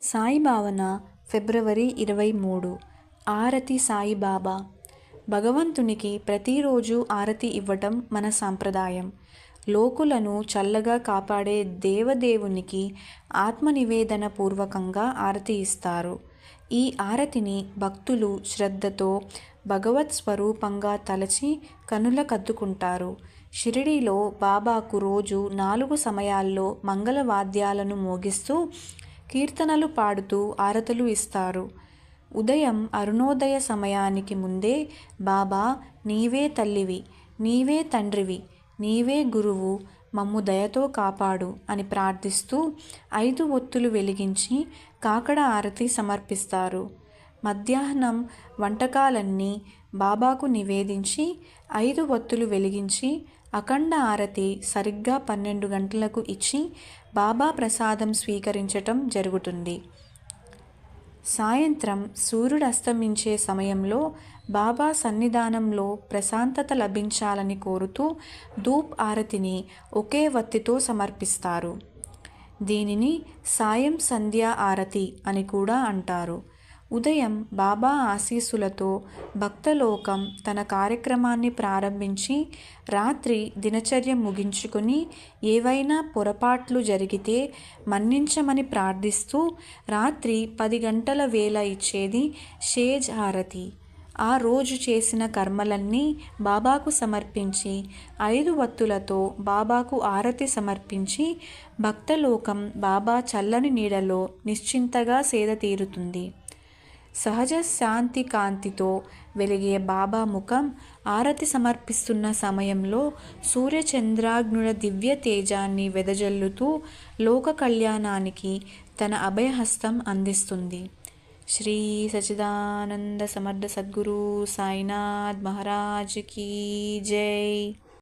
సాయి భావన ఫిబ్రవరి 23. ఆరతి సాయిబాబా. భగవంతునికి ప్రతిరోజు ఆరతి ఇవ్వటం మన సాంప్రదాయం. లోకులను చల్లగా కాపాడే దేవదేవునికి ఆత్మనివేదన పూర్వకంగా ఆరతి ఇస్తారు. ఈ ఆరతిని భక్తులు శ్రద్ధతో భగవత్ స్వరూపంగా తలచి కనులకద్దుకుంటారు. షిరిడీలో బాబాకు రోజు 4 సమయాల్లో మంగళవాద్యాలను మోగిస్తూ కీర్తనలు పాడుతూ ఆరతులు ఇస్తారు. ఉదయం అరుణోదయ సమయానికి ముందే బాబా, నీవే తల్లివి, నీవే తండ్రివి, నీవే గురువు, మమ్ము దయతో కాపాడు అని ప్రార్థిస్తూ 5 ఒత్తులు వెలిగించి కాకడ ఆరతి సమర్పిస్తారు. మధ్యాహ్నం వంటకాలన్నీ బాబాకు నివేదించి 5 ఒత్తులు వెలిగించి అఖండ ఆరతి సరిగ్గా 12 గంటలకు ఇచ్చి బాబా ప్రసాదం స్వీకరించటం జరుగుతుంది. సాయంత్రం సూర్యుడు అస్తమించే సమయంలో బాబా సన్నిధానంలో ప్రశాంతత లభించాలని కోరుతూ ధూప్ ఆరతిని ఒకే వత్తితో సమర్పిస్తారు. దీనిని సాయం సంధ్యా ఆరతి అని కూడా అంటారు. ఉదయం బాబా ఆశీస్సులతో భక్తలోకం తన కార్యక్రమాన్ని ప్రారంభించి రాత్రి దినచర్య ముగించుకొని ఏవైనా పొరపాట్లు జరిగితే మన్నించమని ప్రార్థిస్తూ రాత్రి 10 గంటల వేళ ఇచ్చేది షేజ్ హారతి. ఆ రోజు చేసిన కర్మలన్నీ బాబాకు సమర్పించి 5 వత్తులతో బాబాకు ఆరతి సమర్పించి భక్తలోకం బాబా చల్లని నీడలో నిశ్చింతగా సేద తీరుతుంది. సహజ శాంతి కాంతితో వెలిగే బాబా ముఖం ఆరతి సమర్పిస్తున్న సమయంలో సూర్యచంద్రాగ్నుల దివ్య తేజాన్ని వెదజల్లుతూ లోక కళ్యాణానికి తన అభయహస్తం అందిస్తుంది. శ్రీ సచ్చిదానంద సమర్థ సద్గురు సాయినాథ్ మహారాజ్ కీ జై.